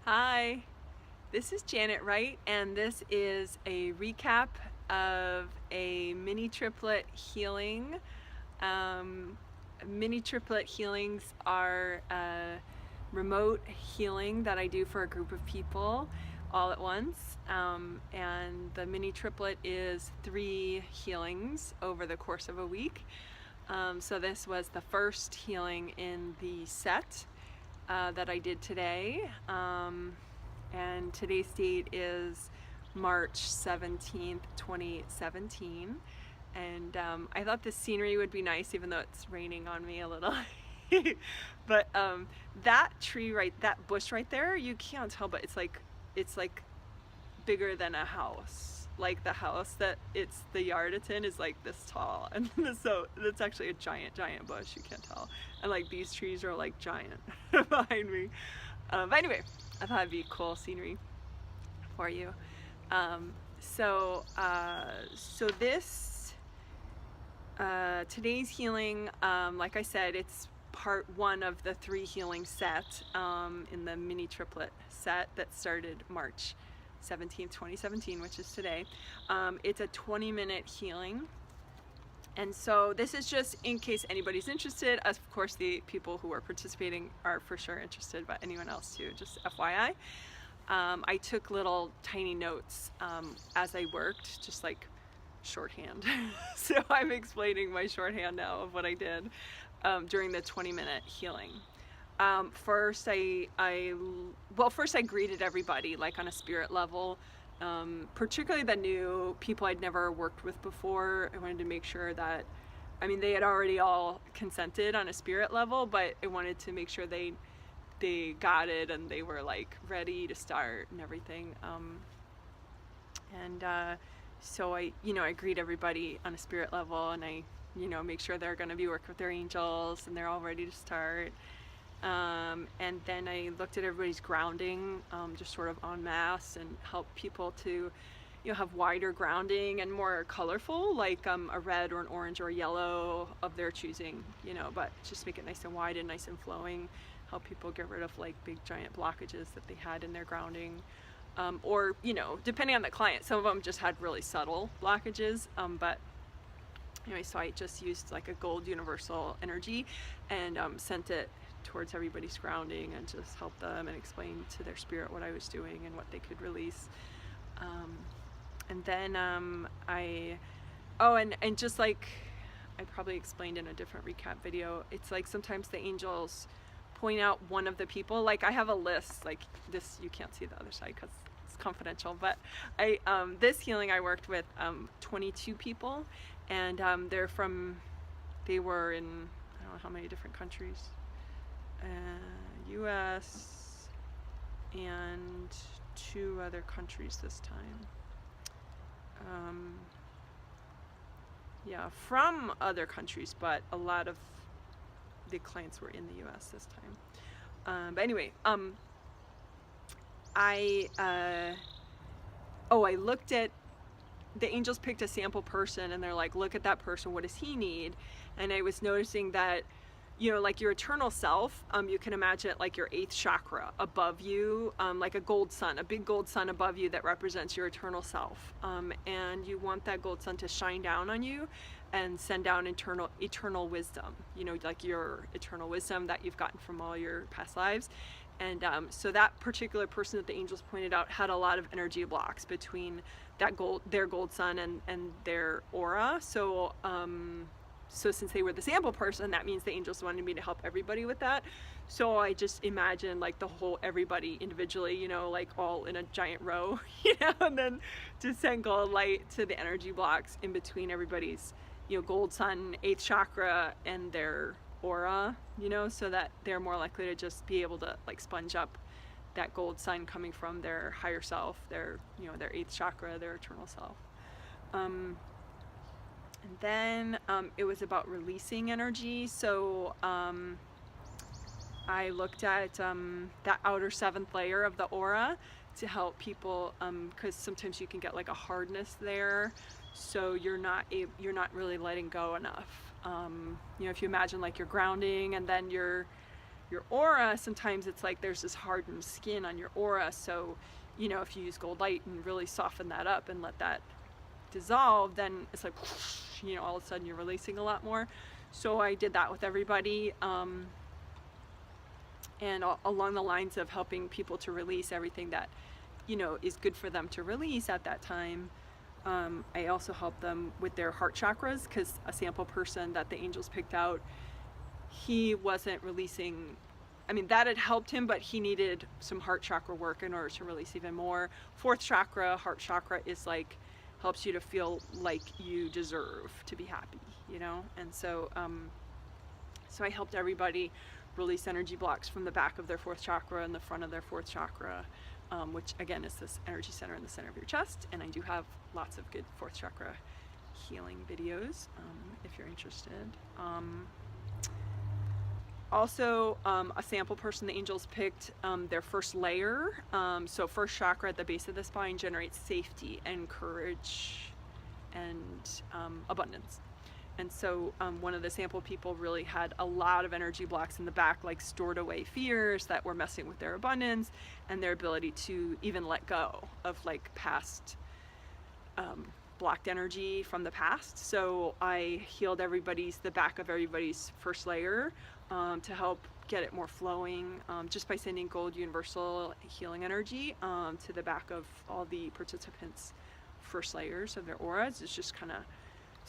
Hi, this is Janet Wright, and this is a recap of a mini triplet healing. Mini triplet healings are remote healing that I do for a group of people all at once. And the mini triplet is 3 healings over the course of a week. So this was the first healing in the set that I did today, and today's date is March 17th, 2017, and I thought the scenery would be nice even though it's raining on me a little. But that tree that bush right there, you can't tell, but it's like bigger than a house. Like the house that the yard it's in is like this tall, and so that's actually a giant bush. You can't tell, and like these trees are like giant behind me. But anyway, I thought it'd be cool scenery for you. So this today's healing, like I said, it's part 1 of the 3 healing set in the mini triplet set that started March 17th, 2017, which is today. It's a 20-minute healing. And so this is just in case anybody's interested. Of course, the people who are participating are for sure interested, but anyone else too, just FYI. I took little tiny notes as I worked, just like shorthand. So I'm explaining my shorthand now of what I did during the 20-minute healing. First I greeted everybody like on a spirit level, particularly the new people I'd never worked with before. I wanted to make sure that, I mean, they had already all consented on a spirit level, but I wanted to make sure they got it and they were like ready to start and everything. So I greet everybody on a spirit level, and I make sure they're going to be working with their angels and they're all ready to start. And then I looked at everybody's grounding, just sort of en masse, and help people to have wider grounding and more colorful, like a red or an orange or a yellow of their choosing, but just make it nice and wide and nice and flowing. Help people get rid of like big giant blockages that they had in their grounding, or depending on the client, some of them just had really subtle blockages, but anyway, so I just used like a gold universal energy and sent it towards everybody's grounding and just help them and explain to their spirit what I was doing and what they could release. And then and just like I probably explained in a different recap video, it's like sometimes the angels point out one of the people. Like I have a list like this, you can't see the other side because it's confidential, but this healing I worked with 22 people, and they were in I don't know how many different countries. US and 2 other countries this time. Yeah, from other countries, but a lot of the clients were in the US this time. But anyway, I looked at the angels, picked a sample person, and they're like, look at that person, what does he need? And I was noticing that like your eternal self, you can imagine it like your 8th chakra above you, like a gold sun, a big gold sun above you that represents your eternal self. And you want that gold sun to shine down on you and send down eternal wisdom, like your eternal wisdom that you've gotten from all your past lives. And so that particular person that the angels pointed out had a lot of energy blocks between their gold sun and their aura. So since they were the sample person, that means the angels wanted me to help everybody with that. So I just imagined like everybody individually, like all in a giant row, and then to send gold light to the energy blocks in between everybody's, gold sun, 8th chakra, and their aura, so that they're more likely to just be able to like sponge up that gold sun coming from their higher self, their 8th chakra, their eternal self. And then it was about releasing energy. So I looked at that outer 7th layer of the aura to help people, because sometimes you can get like a hardness there, so you're not really letting go enough. If you imagine like you're grounding and then you're your aura, sometimes it's like there's this hardened skin on your aura. So, you know, if you use gold light and really soften that up and let that dissolve, then it's like, you know, all of a sudden you're releasing a lot more. So I did that with everybody. And along the lines of helping people to release everything that, you know, is good for them to release at that time. I also helped them with their heart chakras, because a sample person that the angels picked out, he wasn't releasing, I mean, that had helped him, but he needed some heart chakra work in order to release even more. Fourth chakra, heart chakra, is like, helps you to feel like you deserve to be happy, you know? And so, so I helped everybody release energy blocks from the back of their fourth chakra and the front of their fourth chakra, which again is this energy center in the center of your chest. And I do have lots of good fourth chakra healing videos, if you're interested. Also, a sample person the angels picked, their first layer. So first chakra at the base of the spine generates safety and courage and abundance. And so one of the sample people really had a lot of energy blocks in the back, like stored away fears that were messing with their abundance and their ability to even let go of like past blocked energy from the past. So I healed the back of everybody's first layer to help get it more flowing, just by sending gold universal healing energy to the back of all the participants' first layers of their auras. It's just kind of,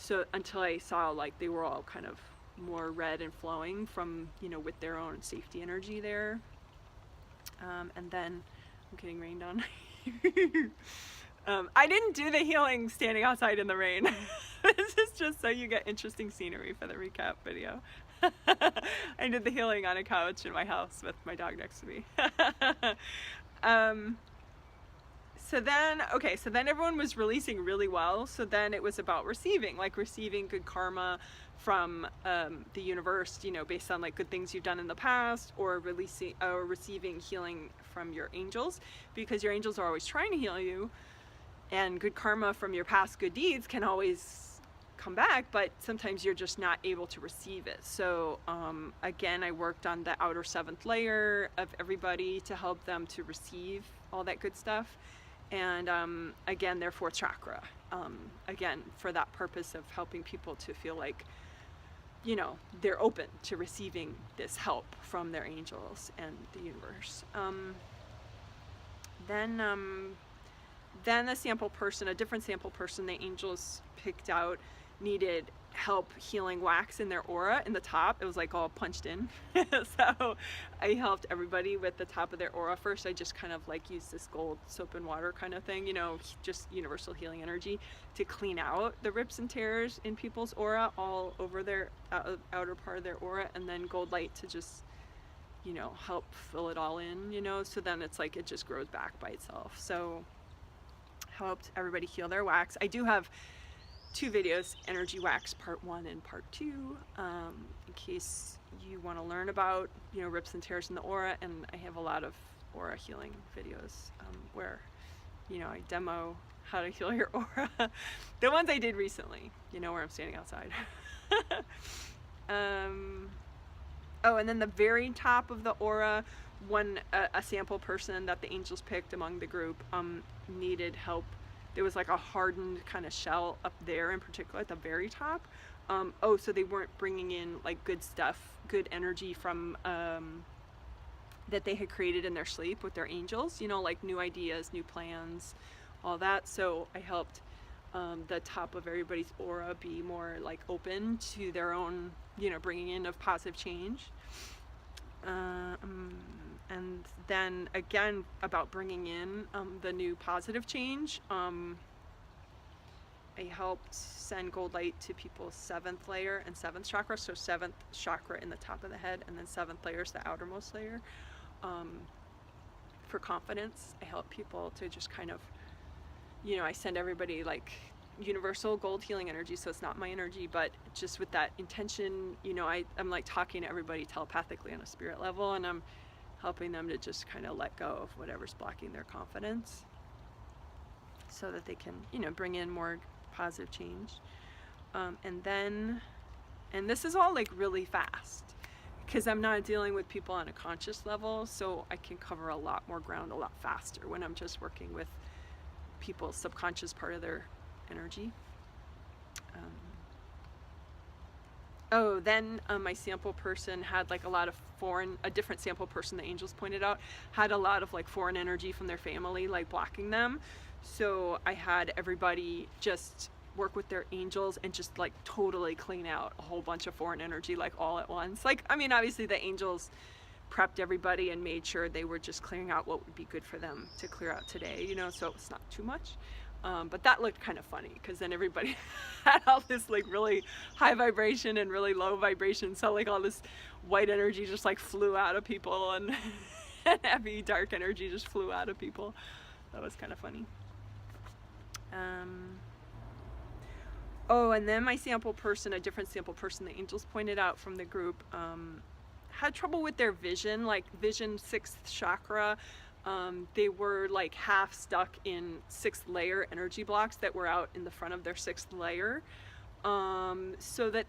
so until I saw like they were all kind of more red and flowing from, you know, with their own safety energy there. And then I'm getting rained on. I didn't do the healing standing outside in the rain. This is just so you get interesting scenery for the recap video. I did the healing on a couch in my house with my dog next to me. So then everyone was releasing really well. So then it was about receiving good karma from the universe, you know, based on like good things you've done in the past, or receiving healing from your angels, because your angels are always trying to heal you, and good karma from your past good deeds can always come back, but sometimes you're just not able to receive it. So again, I worked on the outer seventh layer of everybody to help them to receive all that good stuff. And again, their fourth chakra, again, for that purpose of helping people to feel like, you know, they're open to receiving this help from their angels and the universe. Then a different sample person the angels picked out needed help healing wax in their aura in the top. It was like all punched in. So I helped everybody with the top of their aura first. I just kind of like used this gold soap and water kind of thing, you know, just universal healing energy to clean out the rips and tears in people's aura all over their outer part of their aura, and then gold light to just, you know, help fill it all in, you know, so then it's like it just grows back by itself. So helped everybody heal their wax. I do have 2 videos, energy wax part 1 and part 2, in case you want to learn about, you know, rips and tears in the aura. And I have a lot of aura healing videos where, you know, I demo how to heal your aura. The ones I did recently, you know, where I'm standing outside. Oh, and then the very top of the aura, a sample person that the angels picked among the group needed help. There was like a hardened kind of shell up there in particular at the very top. So they weren't bringing in like good stuff, good energy from that they had created in their sleep with their angels, you know, like new ideas, new plans, all that. So I helped the top of everybody's aura be more like open to their own, you know, bringing in of positive change. And then again, about bringing in the new positive change, I helped send gold light to people's 7th layer and 7th chakra. So 7th chakra in the top of the head, and then 7th layer is the outermost layer. For confidence, I help people to just kind of, you know, I send everybody like universal gold healing energy, so it's not my energy, but just with that intention, you know, I'm like talking to everybody telepathically on a spirit level, and I'm helping them to just kind of let go of whatever's blocking their confidence so that they can, you know, bring in more positive change. And this is all like really fast, because I'm not dealing with people on a conscious level, so I can cover a lot more ground a lot faster when I'm just working with people's subconscious part of their energy. Then my sample person had like a lot of a different sample person, the angels pointed out, had a lot of like foreign energy from their family, like blocking them. So I had everybody just work with their angels and just like totally clean out a whole bunch of foreign energy, like all at once. Like, I mean, obviously the angels prepped everybody and made sure they were just clearing out what would be good for them to clear out today, you know, so it was not too much. But that looked kind of funny because then everybody had all this like really high vibration and really low vibration. So like all this white energy just like flew out of people, and heavy dark energy just flew out of people. That was kind of funny. And then my sample person, a different sample person, the angels pointed out from the group, had trouble with their vision, like vision 6th chakra. They were like half stuck in 6th layer energy blocks that were out in the front of their 6th layer, so that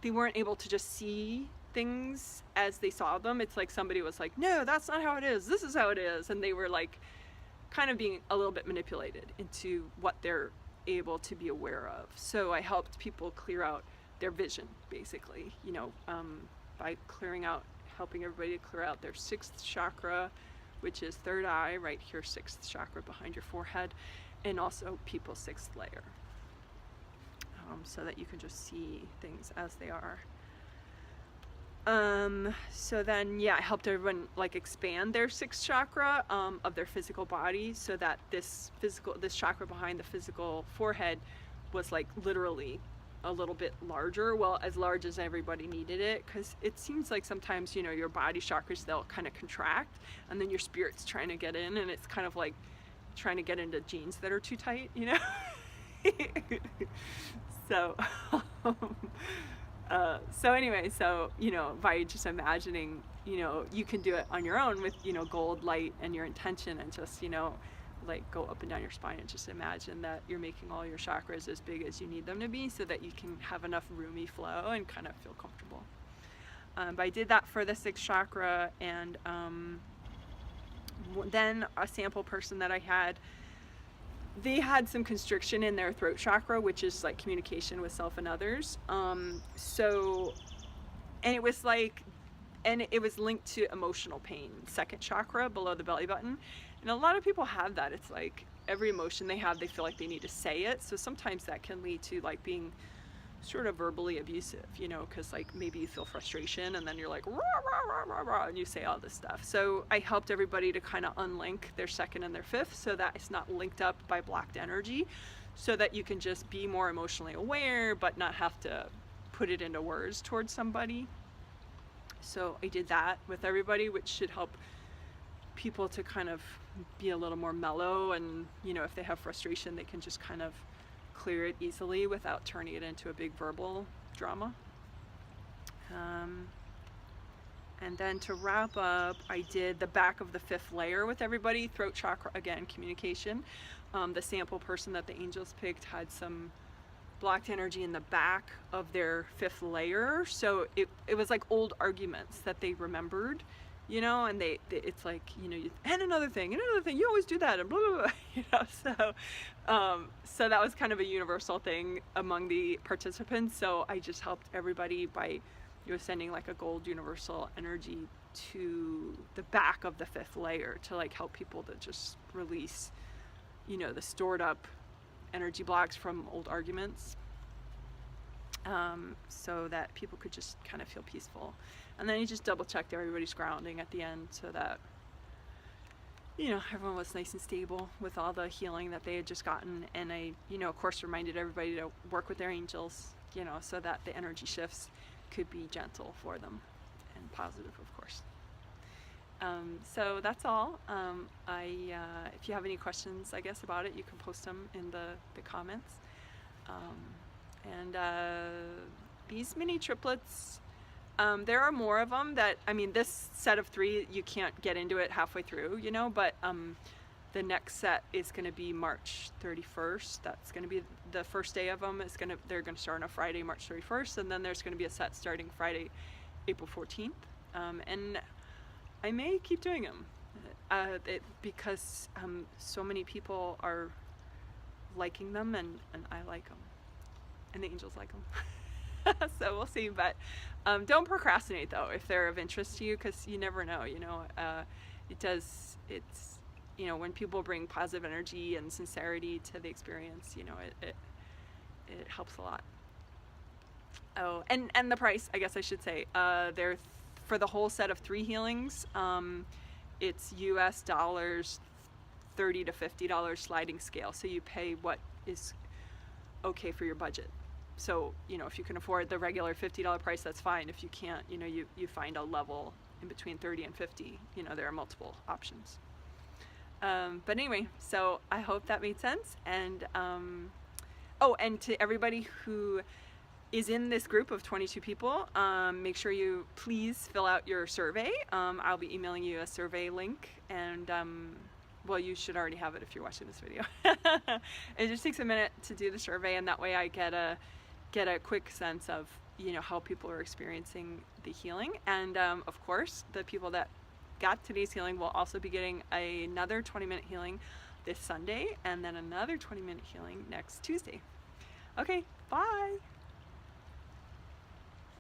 they weren't able to just see things as they saw them. It's like somebody was like, no, that's not how it is, this is how it is, and they were like kind of being a little bit manipulated into what they're able to be aware of. So I helped people clear out their vision, basically, you know, by helping everybody to clear out their 6th chakra, which is 3rd eye, right here, 6th chakra behind your forehead, and also people's 6th layer, so that you can just see things as they are. So then, yeah, I helped everyone like expand their 6th chakra of their physical body, so that this chakra behind the physical forehead was like literally a little bit larger, well, as large as everybody needed it, because it seems like sometimes, you know, your body chakras, they'll kind of contract, and then your spirit's trying to get in, and it's kind of like trying to get into jeans that are too tight, you know. So anyway, so, you know, by just imagining, you know, you can do it on your own with, you know, gold light and your intention, and just, you know, like go up and down your spine and just imagine that you're making all your chakras as big as you need them to be, so that you can have enough roomy flow and kind of feel comfortable. But I did that for the 6th chakra, and then a sample person that I had, they had some constriction in their throat chakra, which is like communication with self and others. And it was like, and it was linked to emotional pain, 2nd chakra below the belly button. And a lot of people have that. It's like every emotion they have, they feel like they need to say it. So sometimes that can lead to like being sort of verbally abusive, you know, because like maybe you feel frustration and then you're like, rah, rah, rah, rah, rah, and you say all this stuff. So I helped everybody to kind of unlink their 2nd and their 5th, so that it's not linked up by blocked energy, so that you can just be more emotionally aware, but not have to put it into words towards somebody. So I did that with everybody, which should help people to kind of be a little more mellow, and, you know, if they have frustration, they can just kind of clear it easily without turning it into a big verbal drama. And then to wrap up, I did the back of the 5th layer with everybody, throat chakra, again, communication. The sample person that the angels picked had some blocked energy in the back of their 5th layer, so it was like old arguments that they remembered, you know, and it's like, you know, and another thing, you always do that, and blah, blah, blah, you know, so that was kind of a universal thing among the participants. So I just helped everybody by, you know, sending like a gold universal energy to the back of the 5th layer to like help people to just release, you know, the stored up energy blocks from old arguments, so that people could just kind of feel peaceful. And then you just double checked everybody's grounding at the end, so that, you know, everyone was nice and stable with all the healing that they had just gotten. And I, you know, of course, reminded everybody to work with their angels, you know, so that the energy shifts could be gentle for them and positive, of course. So that's all. If you have any questions, I guess, about it, you can post them in the comments. These mini triplets, there are more of them that, I mean, this set of 3, you can't get into it halfway through, you know, but the next set is going to be March 31st. That's going to be the first day of them. They're going to start on a Friday, March 31st, and then there's going to be a set starting Friday, April 14th, and I may keep doing them because so many people are liking them, and I like them, and the angels like them. So we'll see, but don't procrastinate though if they're of interest to you, because you never know, it's when people bring positive energy and sincerity to the experience, it helps a lot. Oh, and the price, I guess I should say, they're for the whole set of 3 healings, it's US dollars, $30 to $50 sliding scale. So you pay what is okay for your budget. So, if you can afford the regular $50 price, that's fine. If you can't, you find a level in between 30 and 50. There are multiple options. But anyway, so I hope that made sense. And and to everybody who is in this group of 22 people, make sure you please fill out your survey. I'll be emailing you a survey link, and well, you should already have it if you're watching this video. It just takes a minute to do the survey, and that way I get a quick sense of how people are experiencing the healing. And of course, the people that got today's healing will also be getting another 20-minute healing this Sunday, and then another 20-minute healing next Tuesday. Okay, bye.